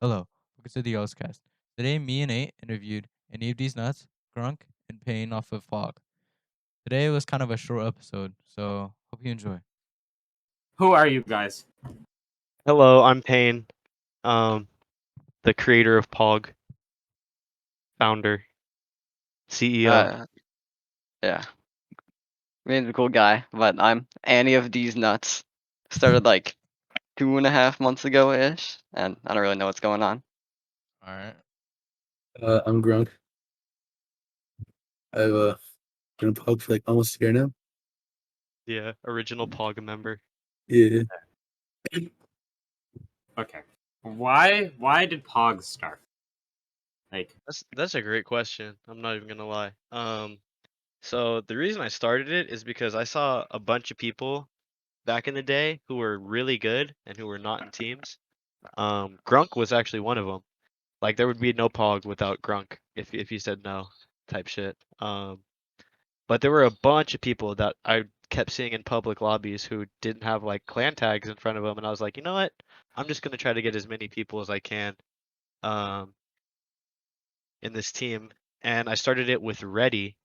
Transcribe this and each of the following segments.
Hello, welcome to the Oscast. Today, me and Nate interviewed any of these nuts, Grunk, and Payne off of Fog. Today was kind of a short episode, so hope you enjoy. Who are you guys? Hello, I'm Payne, um, the creator of Pog, founder, CEO. Yeah. Man's a cool guy, but I'm any of these nuts. Started like 2.5 months ago ish, and I don't really know what's going on. All right. I'm Grunk. I've been a pug for like almost a year now. Yeah, original Pog member. Yeah. Okay. Why did Pog start? Like, That's a great question. I'm not even gonna lie. So the reason I started it is because I saw a bunch of people back in the day who were really good and who were not in teams. Grunk was actually one of them. Like there would be no Pog without Grunk if you said no, type shit. But there were a bunch of people that I kept seeing in public lobbies who didn't have like clan tags in front of them, and I was like, you know what? I'm just gonna try to get as many people as I can um, in this team. And I started it with Reddy.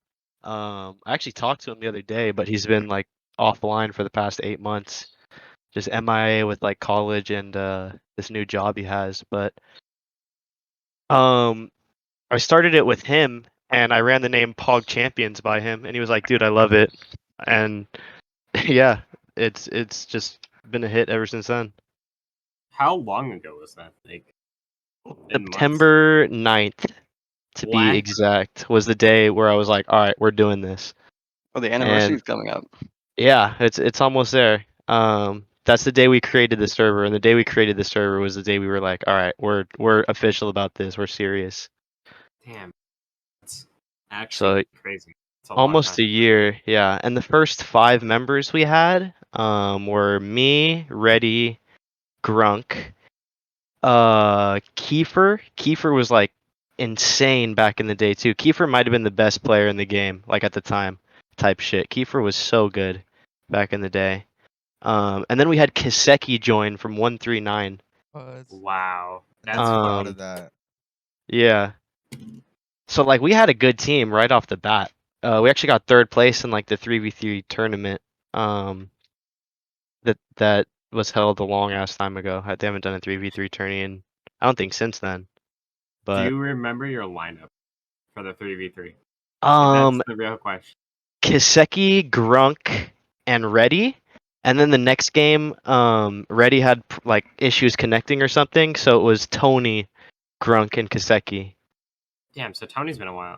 I actually talked to him the other day, but he's been like offline for the past 8 months, just MIA with like college and this new job he has. But um, I started it with him, and I ran the name Pog Champions by him, and he was like, dude, I love it. And yeah, it's just been a hit ever since then. how long ago was that? Like, in months? September 9th, to be What? exact, was the day where I was like, all right, we're doing this. Oh, the And anniversary's coming up. yeah, it's almost there. That's the day we created the server, and the day we created the server was the day we were like, all right, we're official about this. We're serious. Damn. That's actually So crazy. It's a long almost time. a year, yeah. And the first 5 members we had were me, Reddy, Grunk, Kiefer. Kiefer was like insane back in the day too. Kiefer might have been the best player in the game, like at the time, type shit. Kiefer was so good back in the day. And then we had Kiseki join from 139. What? Wow. That's I'm proud fucking of that. Yeah. So like we had a good team right off the bat. We actually got third place in like the 3v3 tournament. Um, that was held a long ass time ago. They haven't done a 3v3 tourney in I don't think since then. Do But you remember your lineup for the 3v3? That's um the real question. Kiseki, Grunk, and Reddy. And then the next game, Reddy had like issues connecting or something, so it was Tony, Grunk, and Kiseki. Damn, so Tony's been a while.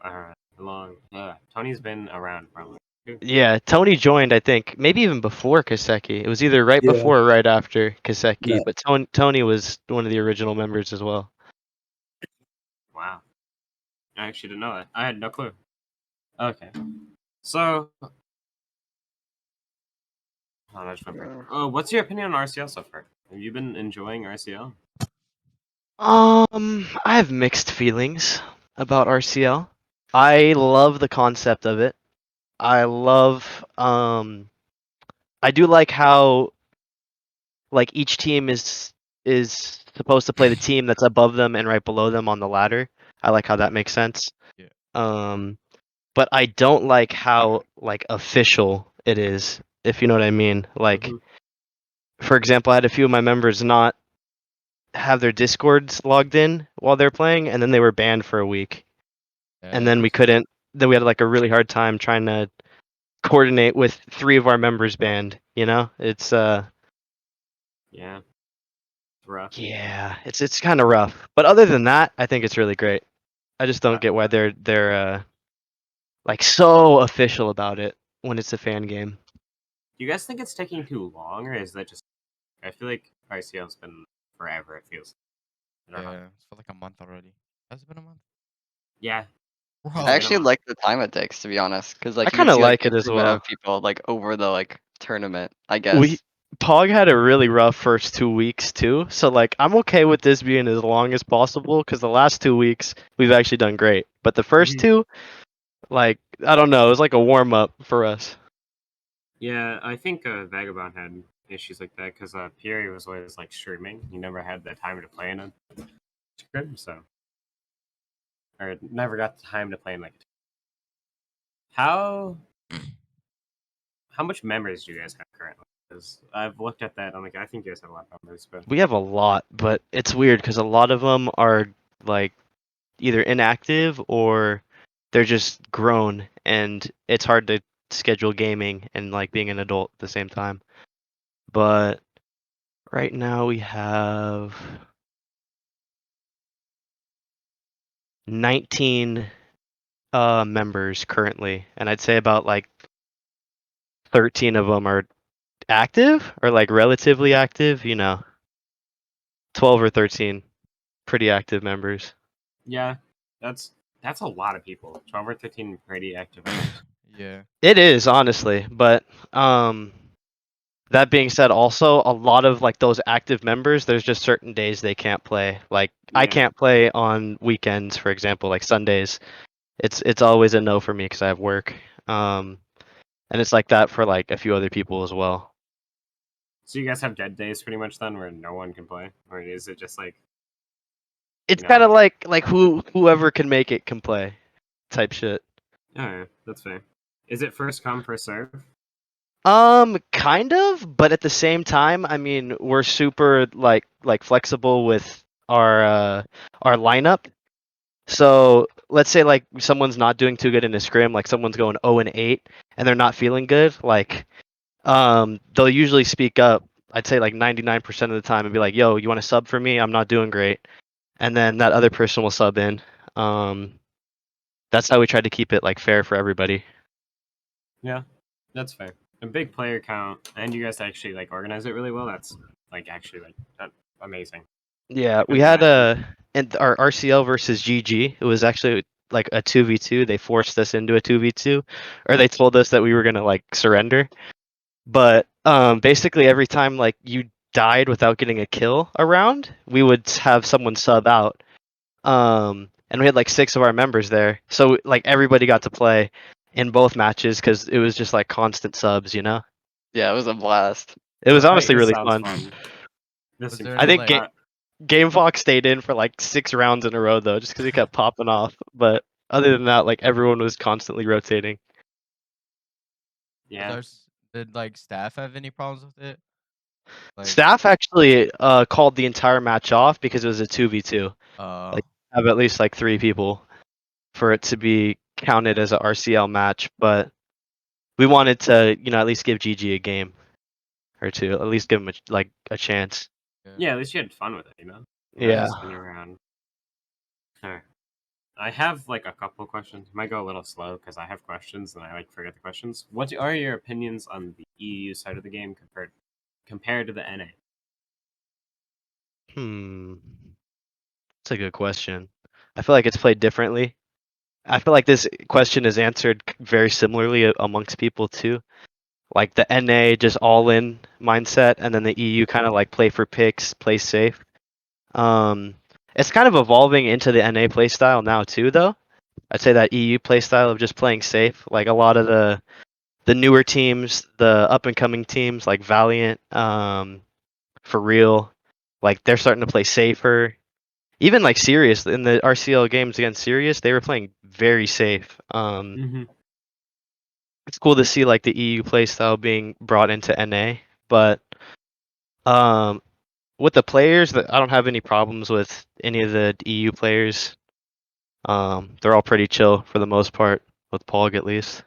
Tony's been around for a long time. Yeah, Tony joined, I think, maybe even before Kiseki. It was either right Yeah. before or right after Kiseki, Yeah. but Tony was one of the original members as well. Wow. I actually didn't know that. I had no clue. Okay. So, oh, that's remember. What's your opinion on RCL so far? Have you been enjoying RCL? I have mixed feelings about RCL. I love the concept of it. I love I do like how like each team is supposed to play the team that's above them and right below them on the ladder. I like how that makes sense. Yeah. But I don't like how like official it is, if you know what I mean. Like Mhm. for example, I had a few of my members not have their discords logged in while they're playing, and then they were banned for a week. And then we couldn't. Then we had like a really hard time trying to coordinate with 3 of our members banned. You know, it's Yeah. It's rough. yeah, it's kind of rough. But other than that, I think it's really great. I just don't Uh, get why they're like so official about it when it's a fan game. Do you guys think it's taking too long, or is that just? I feel like RCL's been forever. It feels. I don't know. Yeah, it's for like a month already. Has it been a month? Yeah. Bro, It's I been a actually month. like the time it takes, to be honest, because I like you can kind of see like like the it as improvement well. of people like over the like tournament. I We guess. Pog had a really rough first 2 weeks too, so like I'm okay with this being as long as possible because the last 2 weeks we've actually done great, but the first Mhm. two, like I don't know, it was like a warm up for us. Yeah, I think Vagabond had issues like that because Pierre was always like streaming. He never had the time to play in it. scrim, so or never got the time to play in like. How much members do you guys have currently? Because I've looked at that. I'm like, I think you guys have a lot of members, but We have a lot, but it's weird because a lot of them are like either inactive or they're just grown, and it's hard to schedule gaming and like being an adult at the same time. But right now we have 19 members currently, and I'd say about like 13 of them are active or like relatively active, 12 or 13 pretty active members. yeah, that's a lot of people. 12 or 13 pretty active members. Yeah. It is honestly, but that being said, also a lot of like those active members, there's just certain days they can't play. Like I Yeah. can't play on weekends, for example, like Sundays. It's always a no for me because I have work. And it's like that for like a few other people as well. So you guys have dead days pretty much then, where no one can play, or is it just like? It's No. kind of like whoever can make it can play, type shit. Oh yeah, that's fair. Is it first come first serve? Kind of, but at the same time, I mean, we're super like flexible with our lineup. So let's say like someone's not doing too good in a scrim, like someone's going 0-8 and they're not feeling good, like they'll usually speak up. I'd say like 99% of the time and be like, "Yo, you want to sub for me? I'm not doing great." And then that other person will sub in. That's how we try to keep it like fair for everybody. Yeah, that's fair. A big player count, and you guys actually like organize it really well. That's like actually like amazing. Yeah, we Good had matches. in our RCL versus GG. It was actually like a 2v2. They forced us into a 2v2, or they told us that we were gonna like surrender. But basically every time like you died without getting a kill around, we would have someone sub out. And we had like 6 of our members there, so like everybody got to play in both matches because it was just like constant subs. Yeah, it was a blast. It was honestly This really sounds fun. This Was seems there I any, think like- Game Fox stayed in for like 6 rounds in a row though, just because he kept popping off. But other than that, like everyone was constantly rotating. yeah. Did like staff have any problems with it? Like, Staff actually called the entire match off because it was a 2v2. like- Have at least like 3 people for it to be counted as a RCL match, but we wanted to, at least give GG a game or two, at least give him a chance. Yeah, at least you had fun with it, you know? Yeah. Just spin around. Alright. I have like a couple questions. Might go a little slow because I have questions and I like forget the questions. What are your opinions on the EU side of the game compared to the NA? That's a good question. I feel like it's played differently. I feel like this question is answered very similarly amongst people too. Like the NA just all in mindset, and then the EU kind of like play for picks, play safe. It's kind of evolving into the NA play style now too, though. I'd say that EU play style of just playing safe, like a lot of the newer teams, the up and coming teams like Valiant, For Real, like they're starting to play safer. Even like Sirius in the RCL games against Sirius, they were playing very safe. It's cool to see like the EU play style being brought into NA, but with the players, I don't have any problems with any of the EU players. They're all pretty chill for the most part, with Pog at least.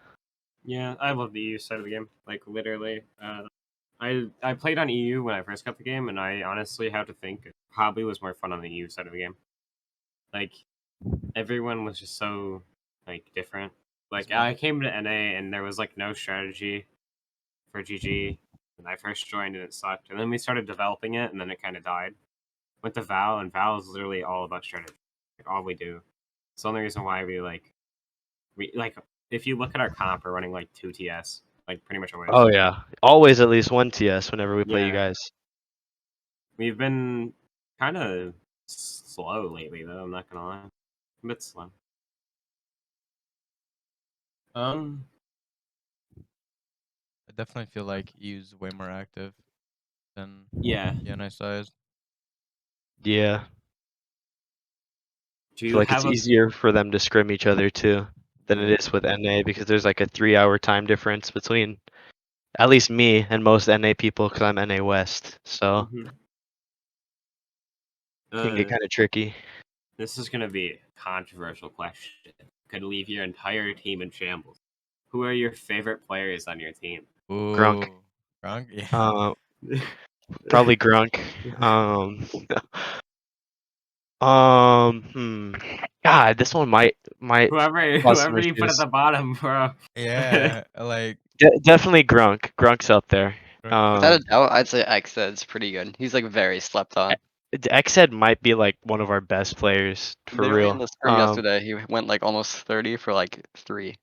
Yeah, I love the EU side of the game. Like literally, I played on EU when I first got the game, and I honestly have to think it probably was more fun on the EU side of the game. Like everyone was just so like different. Like I came to NA and there was like no strategy for GG when I first joined and it sucked. And then we started developing it and then it kind of died. Went to Val and Val is literally all about strategy. Like all we do. It's the only reason why we like if you look at our comp, we're running like 2 TS, like pretty much always. Oh yeah, always at least 1 TS whenever we play you Yeah. guys. We've been kind of slow lately, though. I'm not gonna lie, a bit slow. I definitely feel like EU's way more active than Yeah. the NA side. Yeah. Do I you feel like have it's a easier for them to scrim each other too than it is with NA because there's like a 3-hour time difference between at least me and most NA people because I'm NA West, so Mhm. it can get kind of tricky. This is gonna be a controversial question. Could leave your entire team in shambles. Who are your favorite players on your team? Grunk. Ooh. Grunk? Yeah. Probably Grunk. God, this one might whoever cause some whoever you put at issues. the bottom, bro. Yeah. Like, Definitely Grunk. Grunk's up there. Grunk. Without a doubt, I'd say Xed's pretty good. He's like very slept on. Xhead might be like one of our best players for Literally in real. the scrim yesterday, he went like almost 30 for like 3.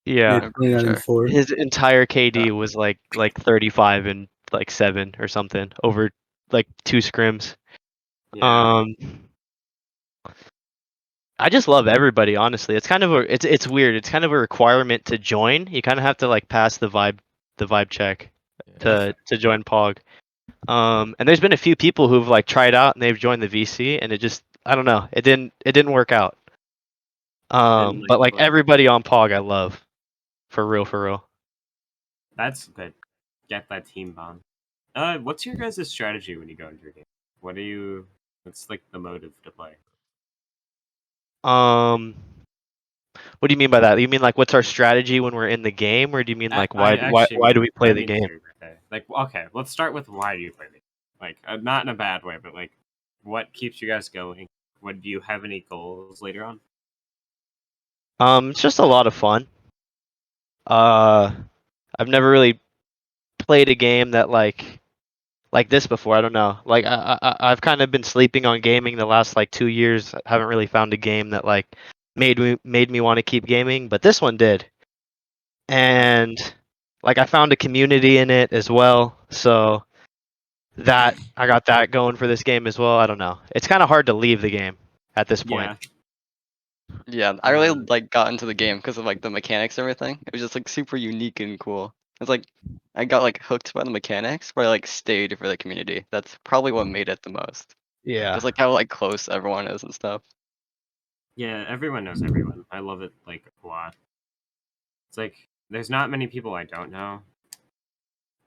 Yeah, I'm 29 pretty and sure. 4. his entire KD Yeah. was like 35 and like 7 or something over like 2 scrims. Yeah. I just love everybody, honestly. It's kind of it's weird. It's kind of a requirement to join. You kind of have to like pass the vibe check Yeah. to join Pog. And there's been a few people who've like tried out and they've joined the VC and it just I don't know. It didn't work out. But like click. everybody on Pog I love. For real. That's good. Get that team bond. What's your guys' strategy when you go into your game? What's like the motive to play? What do you mean by that? You mean like what's our strategy when we're in the game, or do you mean like I actually why do we play I the mean game? for your birthday. Like, okay, let's start with why do you play the game? Like, not in a bad way, but like, what keeps you guys going? What do you have any goals later on? It's just a lot of fun. I've never really played a game that like this before. I don't know. Like I've kind of been sleeping on gaming the last like 2 years. I haven't really found a game that like made me want to keep gaming, but this one did. And like I found a community in it as well. So that I got that going for this game as well. I don't know. It's kind of hard to leave the game at this point. Yeah, Yeah, I really like got into the game because of like the mechanics and everything. It was just like super unique and cool. It's like I got like hooked by the mechanics, but I like stayed for the community. That's probably what made it the most. Yeah. Just like how like close everyone is and stuff. yeah. Everyone knows everyone. I love it like a lot. It's like there's not many people I don't know.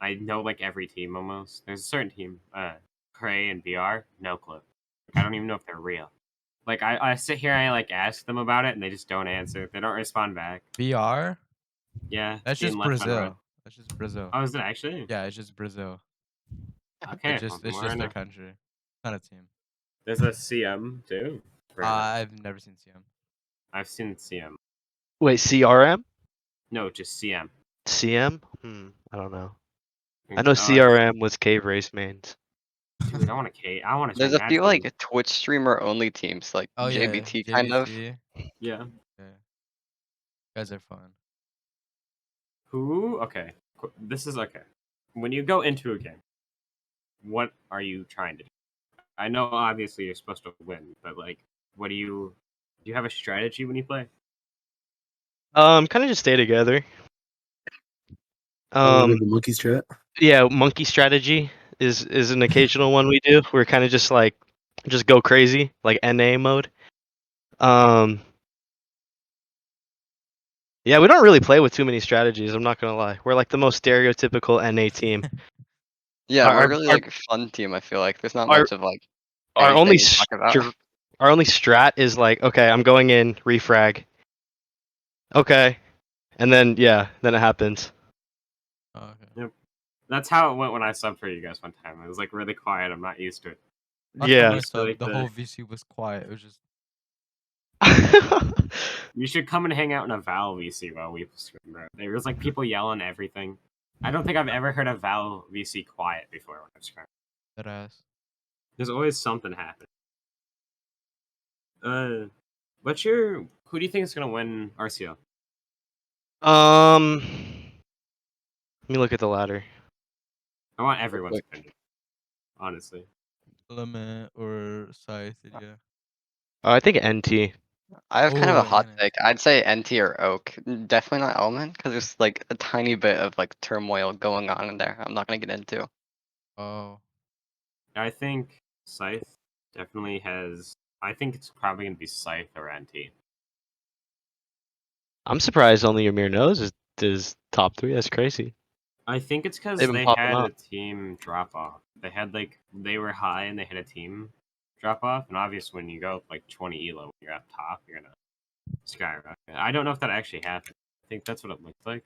I know like every team almost. There's a certain team, Cray and BR, no clue. I don't even know if they're real. Like I sit here and I like ask them about it and they just don't answer. They don't respond back. BR? Yeah, That's being just left on red. Brazil. That's just Brazil. Oh, is it actually? Yeah, it's just Brazil. Okay. It's just their country. Not a team. There's a CM too. I've never seen CM. I've seen CM. Wait, CRM? No, just CM. CM? I don't know. I know CRM was Cave Race mains. Dude, I want to. I want to. There's a few like Twitch streamer only teams, like Oh yeah, JBT kind of. JBT. Yeah. Yeah. Guys are fun. Who? Okay. This is okay. When you go into a game, what are you trying to do? I know obviously you're supposed to win, but like, what do you have a strategy when you play? Kind of just stay together. The monkey strat. Yeah, monkey strategy is an occasional one we do. We're kind of just like just go crazy, like NA mode. Yeah, we don't really play with too many strategies. I'm not gonna lie. We're like the most stereotypical NA team. Yeah, we're Our- really our- like a fun team. I feel like there's not our- much of like Our only anything to talk about. our only strat is like, okay, I'm going in refrag. Okay, and then then it happens. Oh, okay. That's how it went when I subbed for you guys one time. It was like really quiet. I'm not used to it. Last time Yeah. I saw like the the- whole VC was quiet. It was just You should come and hang out in a Val VC while we stream, bro. There was like people yelling everything. I don't think I've ever heard a Val VC quiet before when I've streamed. that ass. There's always something happening. Who do you think is gonna win RCL? Let me look at the ladder. I want everyone's opinion. Honestly. Element or Scythe, yeah. I think NT. I have kind of a hot yeah. take. I'd say NT or Oak. Definitely not Element because there's like a tiny bit of like turmoil going on in there. I'm not gonna get into. Oh. I think Scythe definitely has I think it's probably gonna be Scythe or NT. I'm surprised only Ymir knows is top 3. That's crazy. I think it's because They've been they popping had a up. team drop off. They had they were high and they had a team drop off. And obviously, when you go like 20 elo, when you're up top, you're gonna skyrocket. I don't know if that actually happened. I think that's what it looked like.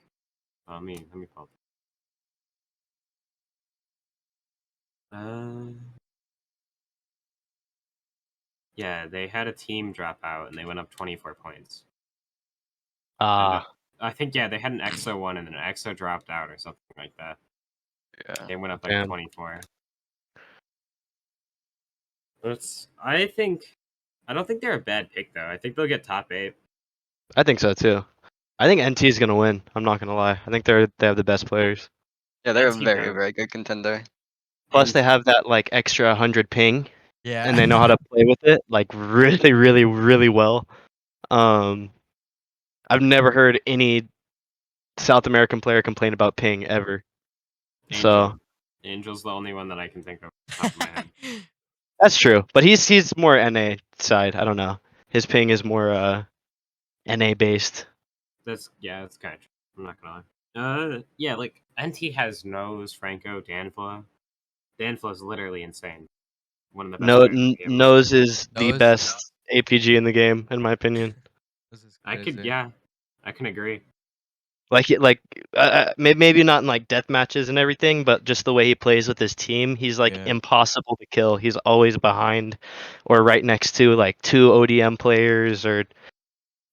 Let me pull. Yeah, they had a team drop out and they went up 24 points. And, I think they had an EXO one and then an EXO dropped out or something like that. Yeah. They went up like Damn. 24. I don't think they're a bad pick though. I think they'll get top 8. I think so too. I think NT is gonna win. I'm not gonna lie. I think they have the best players. Yeah, they're a NT very, does. very good contender. Plus, they NT have that like extra 100 ping, Yeah. and they know how to play with it like really, really, really well. I've never heard any South American player complain about ping ever. So Angel's the only one that I can think of off the top of my head. that's true, but he's more NA side. I don't know. His ping is more NA based. That's kind of true. I'm not gonna lie. Yeah, like NT has Nose, Franco, Danfla. Danfla is literally insane. One of the best. No, players in the game. Nose is the Nose- best APG in the game, in my opinion. This is I crazy. can agree. Maybe not in like death matches and everything, but just the way he plays with his team, he's like Yeah. impossible to kill. He's always behind or right next to like 2 ODM players, or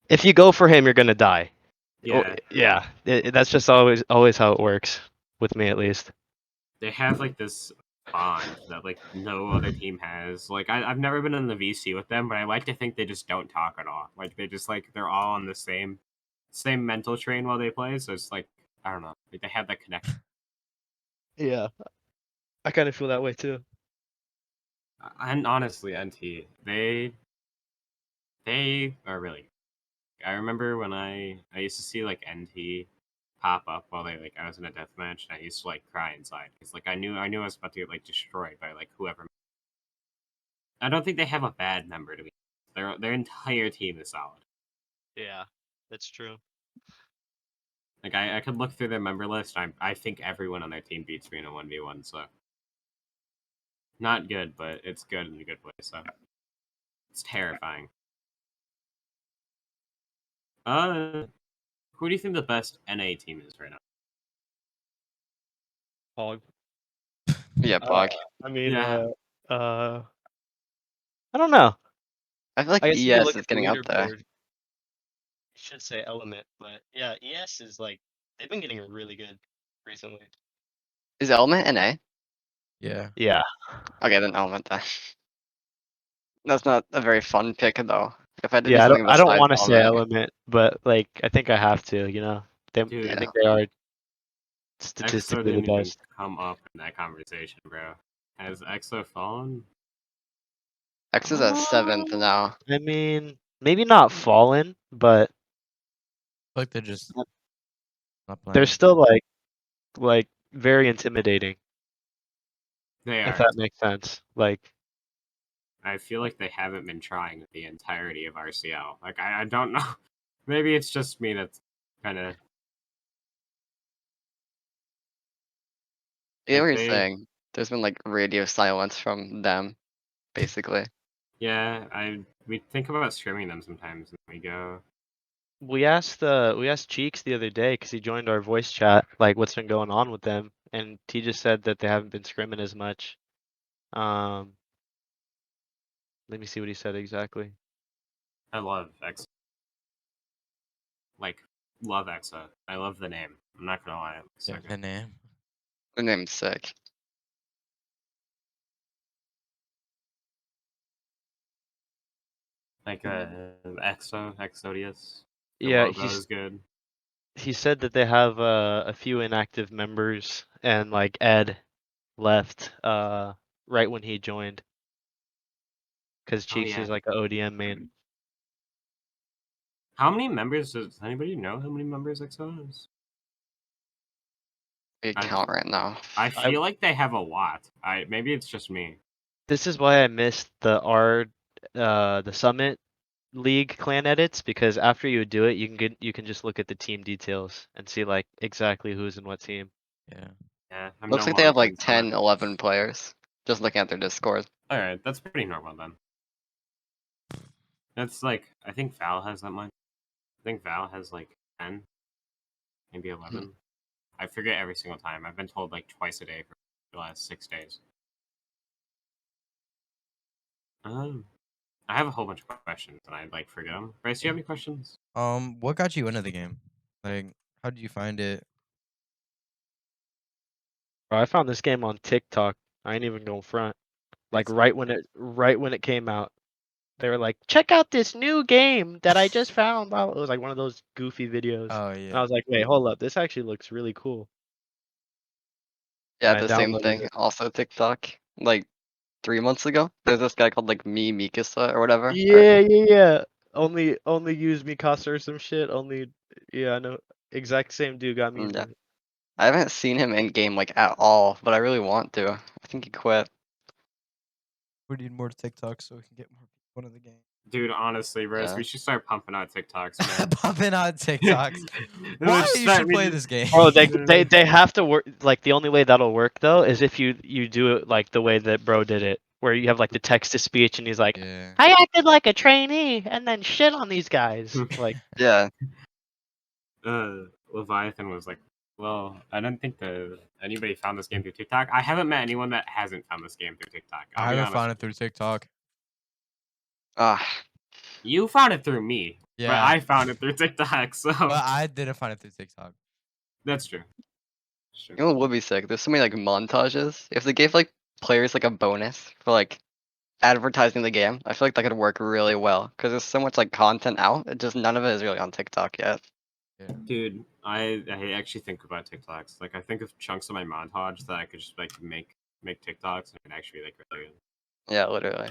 if you go for him, you're gonna die. Yeah, That's just always how it works with me, at least. they have like this bond that like no other team has. Like I've never been in the VC with them, but I like to think they just don't talk at all. Like they just like they're all on the same mental train while they play. So it's like I don't know. Like they have that connection. Yeah, I kind of feel that way too. And honestly, NT they are really. I remember when I used to see like NT pop up while I was in a death match, and I used to like cry inside because like I knew I was about to get like destroyed by like whoever. I don't think they have a bad member to be. Their entire team is solid. Yeah, that's true. Like I could look through their member list. I think everyone on their team beats me in a 1v1. So not good, but it's good in a good way. So it's terrifying. Who do you think the best NA team is right now? Pog. Yeah, Pog. I mean, Yeah. I don't know. I feel like I guess you could ES look is at the getting up there. leaderboard. I should say Element, but yeah, ES is like they've been getting really good recently. Is Element NA? Yeah. Yeah. Okay, then Element then. That's not a very fun pick though. If I had to do Yeah, something I don't besides want to say Element, Element, but like I think I have to. You know, Dude, I think they are EXO statistically the didn't even best. come up in that conversation, bro. Has EXO fallen? X is at 7th now. I mean, maybe not fallen, but Like they're just not playing. they're still like very intimidating, They if are. that makes sense. Like, I feel like they haven't been trying the entirety of RCL. Like I don't know. Maybe it's just me that's kind of. Yeah, Like what you're they, saying. There's been like radio silence from them, basically. yeah, we think about streaming them sometimes, and we go. we asked Cheeks the other day because he joined our voice chat, like what's been going on with them, and he just said that they haven't been scrimming as much. Let me see what he said exactly. I love EXO. Like love EXO. I love the name. I'm not gonna lie. Yeah, the name. The name's sick. Like Exodius. The Yeah, logo is good. he said that they have a few inactive members, and like Ed left right when he joined because Cheeks yeah. is like an ODM main. How many members does anybody know? How many members EXO has? We count right now. I feel like they have a lot. Maybe it's just me. This is why I missed the the Summit League clan edits because after you do it, you can just look at the team details and see like exactly who's in what team. Yeah. Yeah, I'm Looks no like they more have like on Summit. 10, 11 players. Just looking at their Discord. All right, that's pretty normal then. That's like I think Val has that much. I think Val has like 10, maybe 11. I forget every single time. I've been told like twice a day for the last 6 days. I have a whole bunch of questions and I like forget them. Bryce, do you have any questions? What got you into the game? Like, how did you find it? Bro, I found this game on TikTok. I ain't even going front. Like TikTok? right when it came out, they were like, "Check out this new game that I just found." Blah, blah. It was like one of those goofy videos. Oh And I yeah. was like, "Wait, hold up. This actually looks really cool." Yeah, And I the same downloaded thing. it. Also TikTok. Like 3 months ago, there's this guy called like Me Mikasa or whatever. Or, Yeah. Only use Mikasa or some shit. Yeah, I know. Exact same dude got me into yeah. it. I haven't seen him in game like at all, but I really want to. I think he quit. We need more TikTok so we can get more people into the game. Dude, honestly, Bryce, Yeah. we should start pumping out TikToks, man. Popping out TikToks. We Why should you start- should we play just- this game? Bro, they have to work. Like the only way that'll work though is if you do it like the way that bro did it, where you have like the text to speech, and he's like, Yeah. "I acted like a trainee and then shit on these guys." Like, Yeah. Leviathan was like, well, I don't think anybody found this game through TikTok. I haven't met anyone that hasn't found this game through TikTok. I haven't found it through TikTok. Ah. You found it through me, but Yeah. I found it through TikTok, so But I didn't find it through TikTok. that's true. Sure. You know what would be sick? There's so many like montages. If they gave like players like a bonus for like advertising the game, I feel like that could work really well because there's so much like content out. It just none of it is really on TikTok yet. Yeah. Dude, I actually think about TikToks. Like I think of chunks of my montage that I could just like make TikToks and it actually be like really good. Yeah, literally.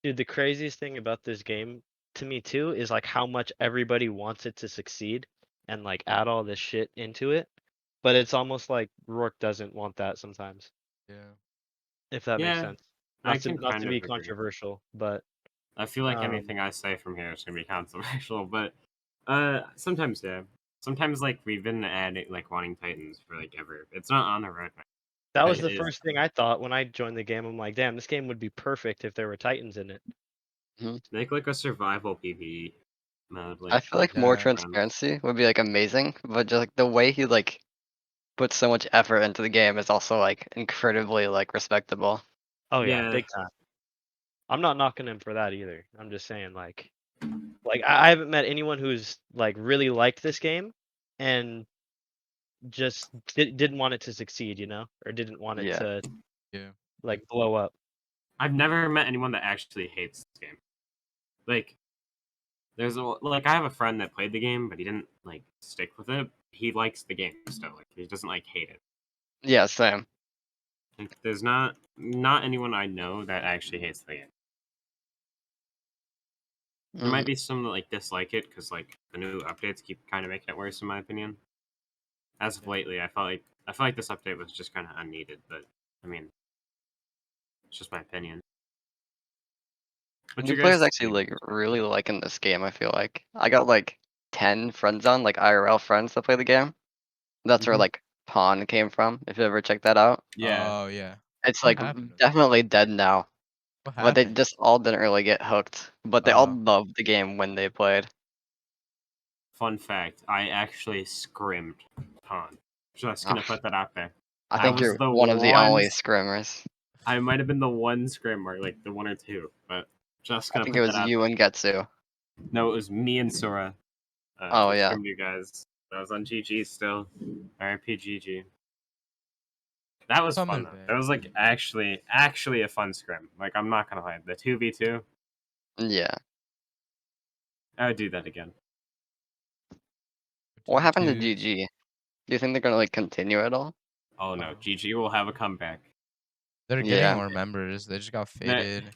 dude, the craziest thing about this game to me too is like how much everybody wants it to succeed and like add all this shit into it. But it's almost like Rourke doesn't want that sometimes, Yeah. if that makes Yeah, sense. I Not to can not kind to of be agree. controversial, but I feel like anything I say from here is gonna be controversial, but sometimes yeah. Sometimes like we've been adding like wanting Titans for like ever. It's not on the roadmap. that was It the is. first thing I thought when I joined the game. I'm like, damn, this game would be perfect if there were Titans in it. Make like a survival PvE mode. Like I feel like more Yeah. transparency would be like amazing, but just like the way he like puts so much effort into the game is also like incredibly like respectable. Oh yeah, Yeah. big time. I'm not knocking him for that either. I'm just saying like I haven't met anyone who's like really liked this game and just didn't want it to succeed, you know, or didn't want it Yeah. to Yeah. like blow up. I've never met anyone that actually hates this game. Like like I have a friend that played the game, but he didn't like stick with it. He likes the game still. Like he doesn't like hate it. Yeah, same. Like there's not anyone I know that actually hates the game. There might be some that like dislike it because like the new updates keep kind of making it worse in my opinion. As of lately, I felt like this update was just kind of unneeded, but I mean, it's just my opinion. What's New your players guys' actually take? like really liking this game, I feel like. I got like 10 friends on, like IRL friends that play the game. That's where Mhm. like Pawn came from, if you ever check that out. Yeah, Oh yeah. It's What like happened? definitely dead now. What But they happened? just all didn't really get hooked. But they all Oh. loved the game when they played. fun fact: I actually scrimmed Pawn. Just gonna Oh, put that out there. I I think was you're the one of the only one- scrimmers. I might have been the one scrim or like the one or two, but just I gonna think put it was that out you there. and Getsu. No, it was me and Sora. Oh, that yeah. scrimmed you guys. That was on GG still. RIP GG. That was Coming fun though. back. That was like actually a fun scrim. Like I'm not gonna lie, the 2v2. Yeah. I would do that again. What happened to 2v2s. GG? Do you think they're gonna like continue at all? Oh no, Oh. GG will have a comeback. They're Yeah. getting more members. They just got faded.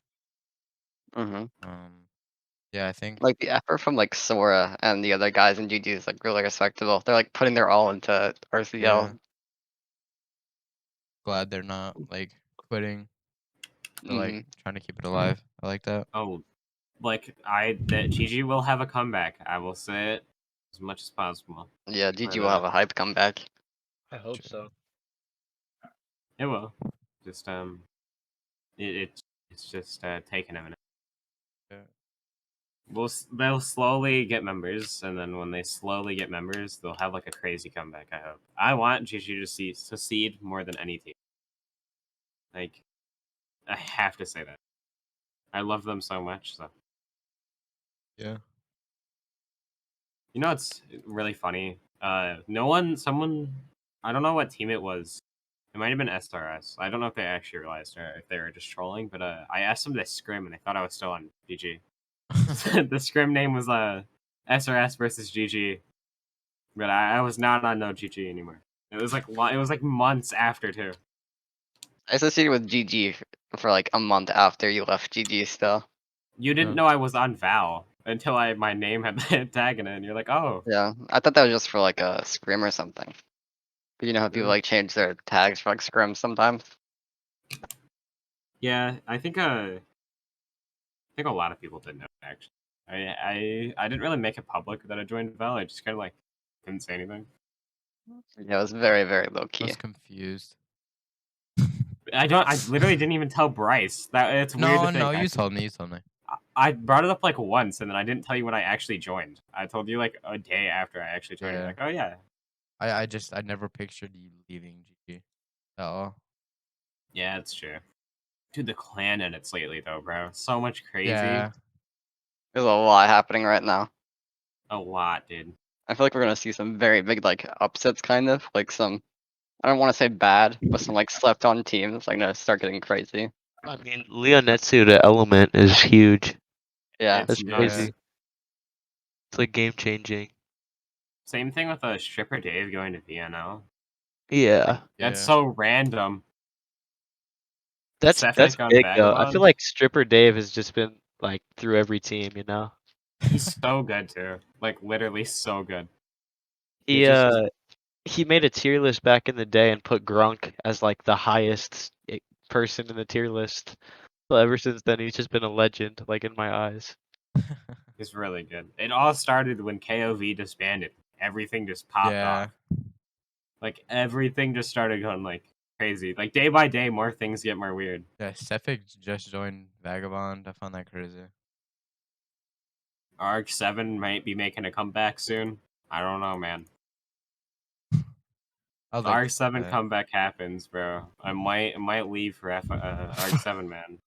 Mm-hmm. Yeah, I think Like the effort from like Sora and the other guys in GG is like really respectable. They're like putting their all into RCL. Yeah. glad they're not like quitting. So, like trying to keep it alive. I like that. Oh, like that GG will have a comeback. I will say it as much as possible. Yeah, for GG will have that. a hype comeback. I hope True. so. It will. Just it's just taking a minute. Yeah. They'll slowly get members, and then when they slowly get members, they'll have like a crazy comeback. I hope. I want GG to succeed more than any team. Like, I have to say that. I love them so much. So Yeah. you know, it's really funny. Someone, I don't know what team it was. It might have been SRS. I don't know if they actually realized or if they were just trolling. But I asked them to scrim, and they thought I was still on GG. The scrim name was SRS versus GG, but I was not on no GG anymore. It was like months after too. I associated with GG for like a month after you left GG still. You didn't Yeah. know I was on Val until my name had the tag in it, and you're like, oh, Yeah, I thought that was just for like a scrim or something. But you know how people Really? like change their tags for like scrims sometimes? yeah. I think a lot of people didn't know actually. I didn't really make it public that I joined Val. I just kind of like didn't say anything. Yeah, it was very, very low I key. was confused. I literally didn't even tell Bryce. That it's weird No, to think. no, you told me. You told me. I brought it up like once, and then I didn't tell you when I actually joined. I told you like a day after I actually joined. You're Yeah. like, oh yeah, I never pictured you leaving GG at all. yeah, it's true. Dude, the clan edits lately though, bro, so much crazy. Yeah. There's a lot happening right now. A lot, dude. I feel like we're gonna see some very big like upsets, kind of like some. I don't want to say bad, but some like slept on teams like gonna start getting crazy. I mean, Leonetsu to Element is huge. Yeah, It's That's nuts. crazy. It's like game changing. Same thing with Stripper Dave going to VNL. Yeah. That's Yeah. so random. That's Sefik on big though. I feel Vagabond. like Stripper Dave has just been like through every team, you know. He's so good too. Like literally so good. He He's just- he made a tier list back in the day and put Grunk as like the highest person in the tier list. So ever since then, he's just been a legend, like in my eyes. He's really good. It all started when KOV disbanded. Everything just popped Yeah. off. Like everything just started going like crazy. Like day by day, more things get more weird. Yeah. Sefik just joined Vagabond. I found that crazy. Arc 7 might be making a comeback soon. I don't know, man. I was The like, Arc 7 comeback happens, bro. I might leave for Arc 7, man.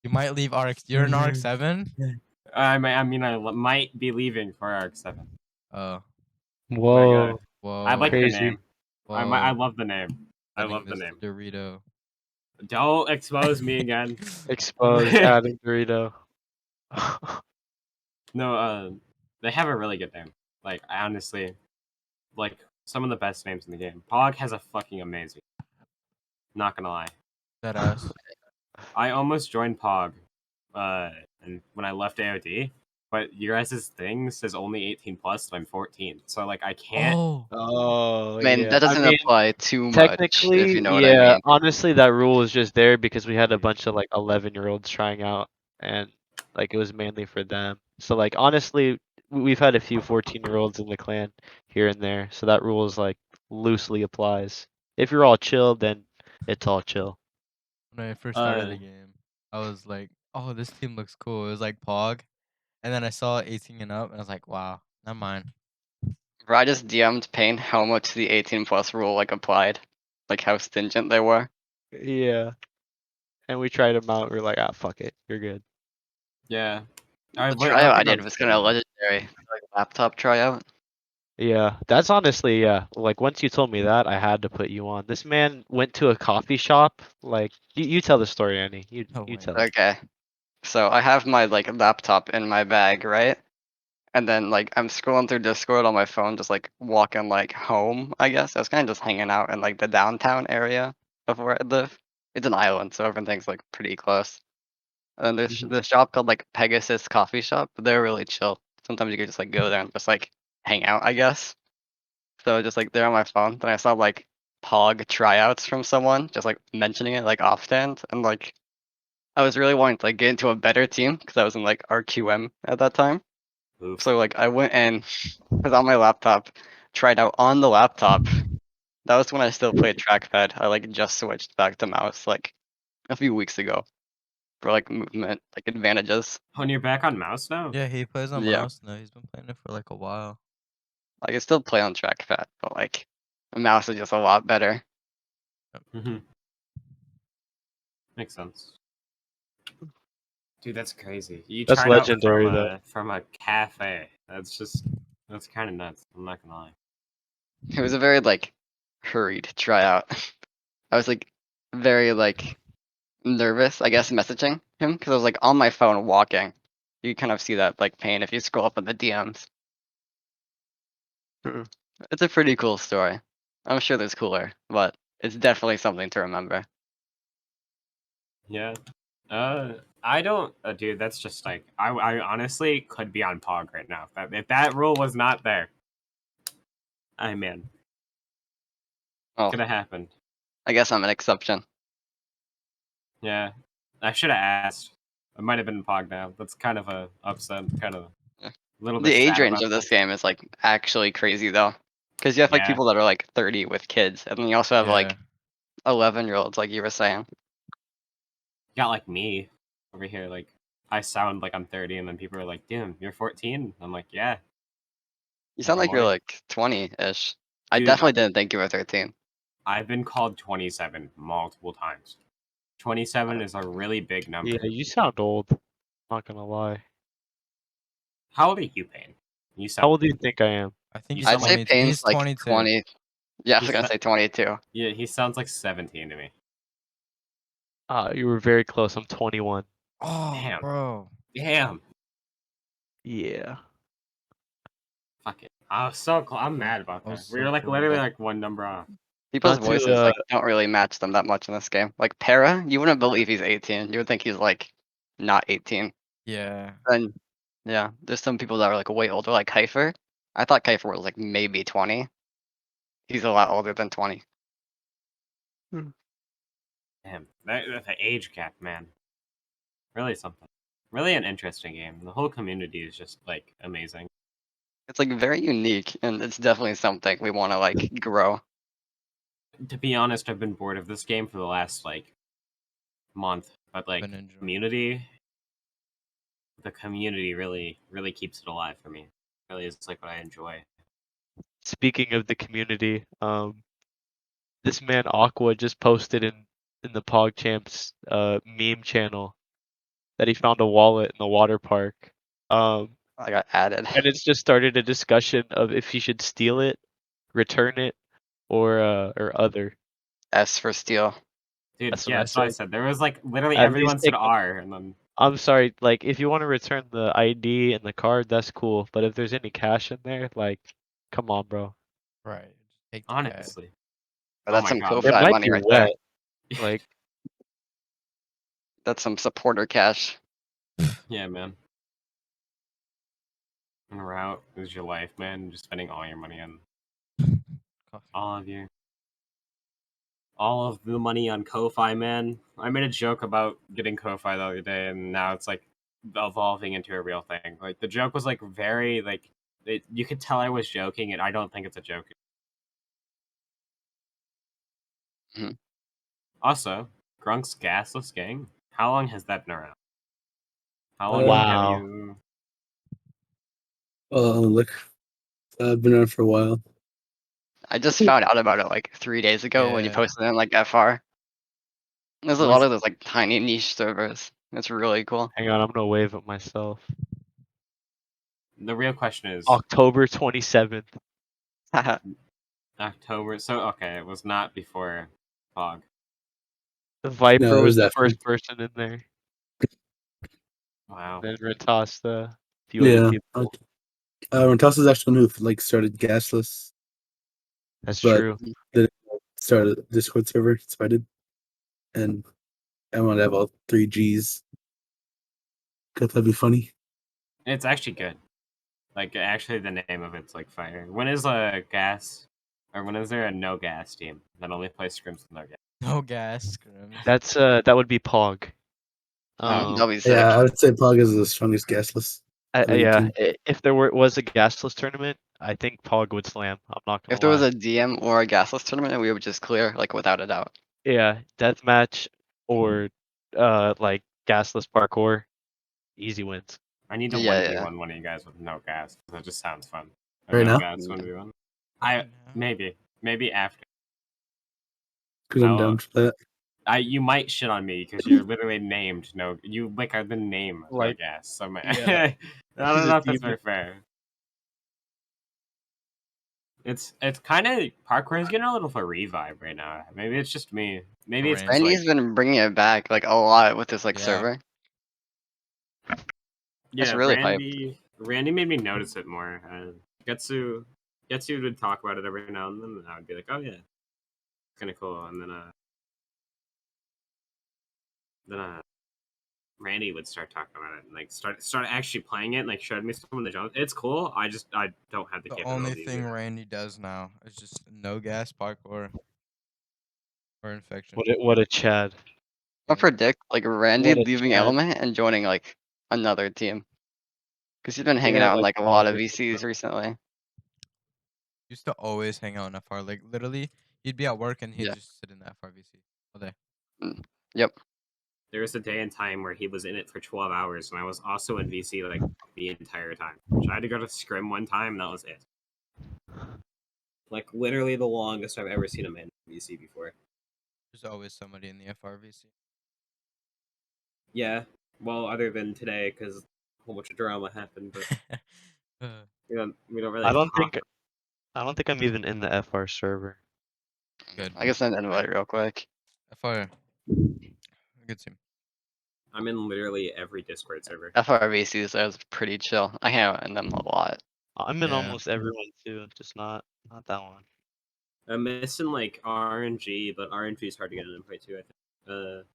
you might leave RX. You're in RX 7? I might be leaving for Arc 7. Oh. Whoa. Whoa. I like the Crazy. name. I Whoa. love the name. I Adding love the this name. Dorito. Don't expose me again. Exposed adding Dorito. No, they have a really good name. Like, I honestly, like, some of the best names in the game. Pog has a fucking amazing. Not gonna lie. That ass. I almost joined Pog, and when I left AOD, but your guys' thing says only 18 plus, and I'm 14, so like I can't. Oh. Oh, I mean yeah. that doesn't I mean, apply too much. technically, If you know yeah. what I mean. Honestly, that rule was just there because we had a bunch of like 11-year-olds trying out, and like it was mainly for them. So like honestly, we've had a few 14-year-olds in the clan here and there, so that rule is like loosely applies. If you're all chill, then it's all chill. When I first started Uh, the game, I was like, oh, this team looks cool. It was like Pog. And then I saw 18 and up, and I was like, wow, not mine. Bro, I just DM'd Payne how much the 18 plus rule like applied, like how stringent they were. Yeah. And we tried them out. We are like, ah, fuck it, you're good. yeah. The tryout I did was kind of legendary, like laptop tryout. Yeah, that's honestly, yeah. Like once you told me that, I had to put you on. This man went to a coffee shop. Like you tell the story, Annie. You No you way. tell it. Okay, so I have my like laptop in my bag, right? And then like I'm scrolling through Discord on my phone, just like walking like home. I guess I was kind of just hanging out in like the downtown area of where I live. It's an island, so everything's like pretty close. And there's this shop called like Pegasus Coffee Shop. They're really chill. Sometimes you could just like go there and just like hang out, I guess. So just like there on my phone, then I saw like Pog tryouts from someone, just like mentioning it like offhand, and like I was really wanting to like get into a better team because I was in like RQM at that time. Oof. So like I went and was on my laptop, tried out on the laptop. That was when I still played trackpad. I like just switched back to mouse like a few weeks ago for like movement like advantages. When you're back on mouse now? Yeah, he plays on Yeah. mouse now. He's been playing it for like a while. I can still play on trackpad, but like a mouse is just a lot better. Mm-hmm. Makes sense. Dude, that's crazy. You That's tried out legendary, though. from a cafe. That's kind of nuts. I'm not gonna lie. It was a very like hurried tryout. I was like very like nervous, I guess, messaging him because I was like on my phone walking. You kind of see that like pain if you scroll up in the DMs. It's a pretty cool story. I'm sure there's cooler, but it's definitely something to remember. Yeah. I don't, dude. That's just like I honestly could be on Pog right now. If that rule was not there, I man, Oh, could have happened. I guess I'm an exception. Yeah, I should have asked. I might have been Pog now. That's kind of a upset. Kind of Yeah. a little The bit age sad range about of this that. game is like actually crazy though, because you have like Yeah. people that are like 30 with kids, and then you also have Yeah. like 11-year-olds, like you were saying. Got like me over here. Like I sound like I'm 30, and then people are like, "Damn, you're 14." I'm like, "Yeah." You Not sound gonna like you're lie. like 20-ish. I Dude, definitely didn't think you were 13. I've been called 27 multiple times. 27 is a really big number. Yeah, you sound old. Not gonna lie. How old are you, Payne? You How sound old do you think I am? I think You he's I'd sound say 22. Payne's He's like 22. 20. Yeah, I was He's gonna not- say 22. Yeah, he sounds like 17 to me. You were very close. I'm 21. Oh, Damn. bro. Damn. Yeah. Fuck it. I was so close. I'm mad about I was that. We were so like close. literally like one number off. People's Not to, voices like don't really match them that much in this game. Like Para, you wouldn't believe he's 18. You would think he's like not 18. Yeah. Then yeah, there's some people that are like way older, like Kiefer. I thought Kiefer was like maybe 20. He's a lot older than 20. Damn. That's an age gap, man. Really something. Really an interesting game. The whole community is just like amazing. It's like very unique, and it's definitely something we want to like grow. To be honest, I've been bored of this game for the last like month. But like Been enjoying. community, the community really keeps it alive for me. Really is like what I enjoy. speaking of the community, this man Aqua just posted in the PogChamps meme channel that he found a wallet in the water park. I got added. And it's just started a discussion of if he should steal it, return it, or other. S for steal. Dude, That's what yeah, I that's what I said. said. There was like literally At everyone least said take- R, and then I'm sorry, like if you want to return the ID and the card, that's cool. But if there's any cash in there, like, come on, bro. Right. Just take the cash. honestly, Oh, Oh that's my some God. It Ko-Fi might money be right there. wet. Like, That's some supporter cash. yeah, man. En route is your life, man. Just spending all your money on Coffee. all of you. All of the money on Ko-Fi, man. I made a joke about getting Ko-Fi the other day, and now it's like evolving into a real thing. Like the joke was like very like you could tell I was joking, and I don't think it's a joke. Mhm. Also, Grunk's Gasless Gang. How long has that been around? How long Wow. have you? Look, I've been around for a while. I just found out about it like 3 days ago when you Yeah. posted it in like FR. There's a Was- lot of those like tiny niche servers. It's really cool. hang on, I'm gonna wave it myself. The real question is October 27th. October. So okay, it was not before Fog. The Viper No, it was was the after. first person in there. Wow. Then Ratasta, a few Yeah. other people. Rentas is actually new. Like started gasless, That's but true. then started a Discord server. So I did, and I want to have all 3 Gs. Thought that'd be funny. It's actually good. Like actually, the name of it's like fire. When is a gas, or when is there a no gas team that only plays scrims with no gas? No gas. Scrims. That's that would be Pog. That'll be sick. Yeah, I would say Pog is the strongest gasless. of any Yeah, team. if there was a gasless tournament, I think Pog would slam. I'm not gonna If there was lie. a DM or a gasless tournament, we would just clear, like, without a doubt. Yeah, deathmatch or like gasless parkour, easy wins. I need to Yeah, 1v1 one of you guys with no gas. That just sounds fun. A Right no now? gas Yeah. 1v1. I maybe after. Because I'm I'll- down for that. You might shit on me because you're literally named. No, you like are the name of Like, gas. So yeah. I don't He's a know if that's demon. very fair. It's kind of parkour is getting a little for revive right now. Maybe it's just me. Maybe it's just, Randy. Randy's like, been bringing it back, like, a lot with this, like, Yeah. server. yeah. really hype. Randy made me notice it more. Getsu would talk about it every now and then, and I would be like, oh yeah, it's kind of cool. And then Randy would start talking about it and like start actually playing it and like showed me some of the jumps. It's cool. I don't have the The capability. only thing Randy does now is just no gas parkour or infection. What a Chad. I predict, like, Randy What a leaving Chad. Element and joining, like, another team. Because he's been hanging Yeah, out in, like like, a lot of Pog or VCs recently. Used to always hang out in FR. Like literally, he'd be at work and he'd Yeah. just sit in the FRVC all day. Yep. There was a day and time where he was in it for 12 hours, and I was also in VC like the entire time. So I had to go to scrim one time, and that was it. Like literally the longest I've ever seen a man in VC before. There's always somebody in the FRVC. Yeah, well, other than today, because a whole bunch of drama happened, but we don't really. I don't talk. think I'm even in the FR server. Good. I guess I'll invite real quick. FR. Good team. I'm in literally every Discord server. FRVCs, that was pretty chill. I hang out in them a lot. I'm in Yeah. almost everyone too, just not that one. I'm missing like RNG, but RNG is hard to get an invite to. I think.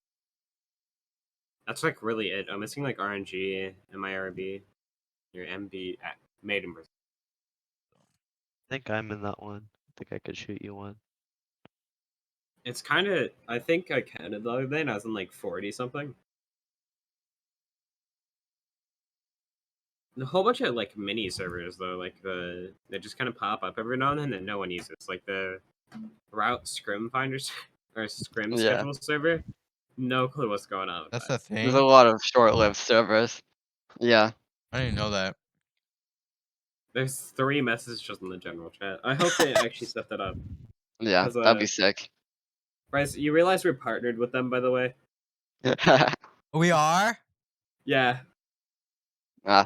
That's like really it. I'm missing like RNG, MIRB, your MB made in Brazil. I think I'm in that one. I think I could shoot you one. It's kind of. I think I counted the other day, and I was in like 40 something. A whole bunch of like mini servers though, like they just kind of pop up every now and then, and no one uses. Like the Route Scrim Finders or Scrim Yeah. Schedule server. No clue what's going on. With That's that. the There's thing. a lot of short-lived servers. Yeah. I didn't know that. There's 3 messages in the general chat. I hope they actually set that up. Yeah, 'Cause, that'd be sick. Bryce, you realize we're partnered with them, by the way? We are. Yeah.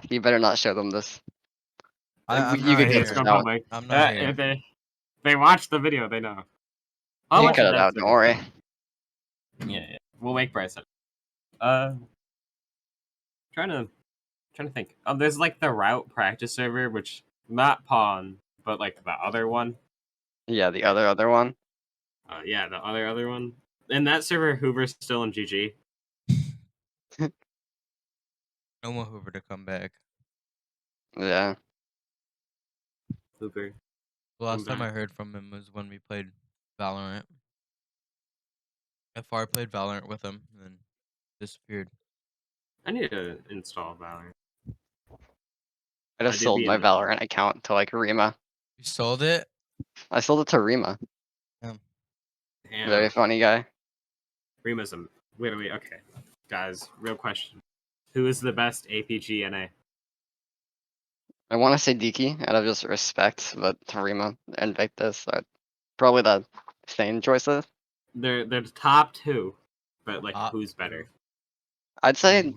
You better not show them this. I'm You not could here. It's go No. public. I'm not here. If they watch the video, they know. How You much cut of it out, that's don't worry. Yeah. We'll make Bryce it. Trying to think. There's like the Route practice server, which not Pawn, but like the other one. Yeah, the other one. Yeah, the other one. And that server, Hoover's still in GG. No more Hoover to come back. Yeah. Hoover. The last Come time I back. heard from him was when we played Valorant. FR played Valorant with him and then disappeared. I need to install Valorant. I just did sold be my in the- Valorant account to, like, Rima. You sold it? I sold it to Rima. Damn. Very funny guy. Rima's literally okay. Guys, real question. Who is the best APG NA? I want to say Diki out of just respect, but Rima and Invictus are probably the same choices. They're the top 2, but like Top who's better? I'd say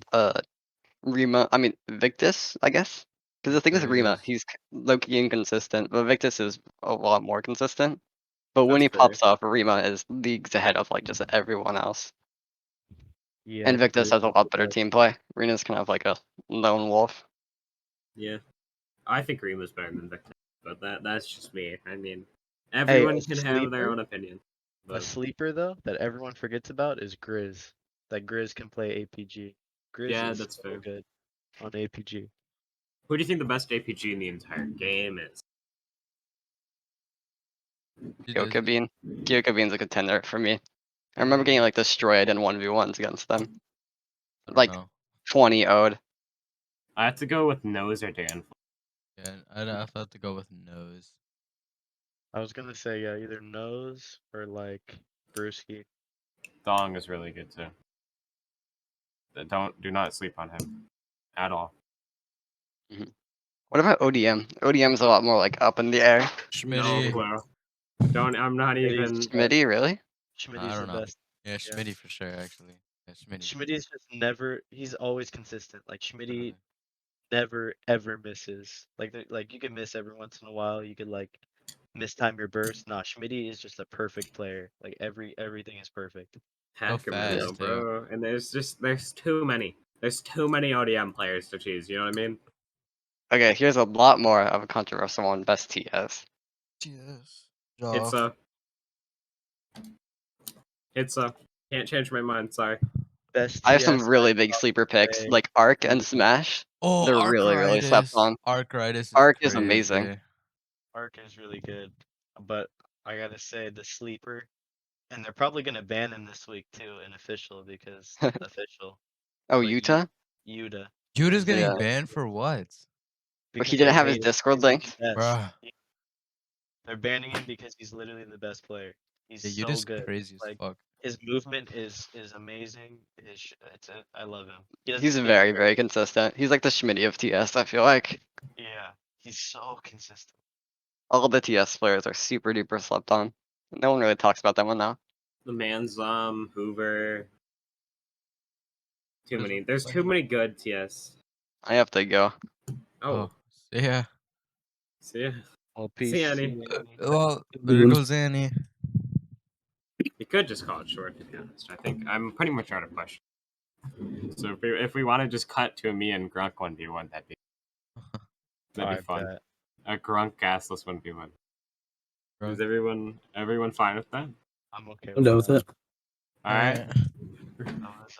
Rima. I mean Victus, I guess. Because the thing with There Rima, is. he's low-key inconsistent, but Victus is a lot more consistent. But when That's he fair. pops off, Rima is leagues ahead of like just everyone else. Yeah. Invictus has a lot better team play. Rena's kind of like a lone wolf. Yeah. I think Rima's better than Victor, but that's just me. I mean, everyone a can have their sleeper? own opinion. A But sleeper though that everyone forgets about is Grizz. That Grizz can play APG. Grizz Yeah, is that's so fair. good on APG. who do you think the best APG in the entire game is? Kyoka Bean. Kyoka Bean's a contender for me. I remember getting like destroyed in 1v1s against them. I don't Like- know. 20 owed. I have to go with Nose or Dan. Yeah, I'd have to go with nose. I was gonna say yeah, either Nose or like Brewski. Dong is really good too. Do not sleep on him at all. What about ODM? ODM is a lot more like up in the air. No Schmitty. clue. Don't. I'm not even. Schmitty, really? Schmitty's I the don't know. best. Yeah, Schmitty for sure, actually. Yeah, Schmitty. Schmitty's just never. He's always consistent. Like Schmitty Okay. never ever misses. Like you can miss every once in a while. You could like mistime your burst. Nah, Schmitty is just a perfect player. Like everything is perfect. Hackerman, fast, too. bro. And there's too many. There's too many ODM players to choose. You know what I mean? Okay, here's a lot more of a controversial one. Best TS. Yes. It's a. Can't change my mind. Sorry. Best. I have some TS, really I'd big probably sleeper picks, say- like Arc and Smash. Oh, They're really slept on. Arcritis. Arc is amazing. crazy. Arc is really good, but I gotta say the sleeper, and they're probably gonna ban him this week too in official because official. Oh, But Utah? Yuta. Judah's getting Yeah. banned for what? Because he didn't they have his hate him Discord because he's linked? the best. Bruh. They're banning him because he's literally the best player. He's Yeah, so Judah's good. crazy as Like fuck. his movement is amazing. I love him. He doesn't He's get very, hurt. very consistent. He's like the Schmitty of TS, I feel like. Yeah, he's so consistent. All the TS players are super duper slept on. No one really talks about that one now. The man's Hoover. Too What is many. it? There's too many good TS. I have to go. Oh, Yeah. see ya. Well, See, Annie. Well, there goes Annie. You could just call it short, to be honest. I think I'm pretty much out of questions. So if we want to just cut to a me and Grunk 1v1, that'd be fun. Bet. A Grunk gasless 1v1. Is Grunk. everyone fine with that? I'm okay. I'm done with it. All right. Alright. That was,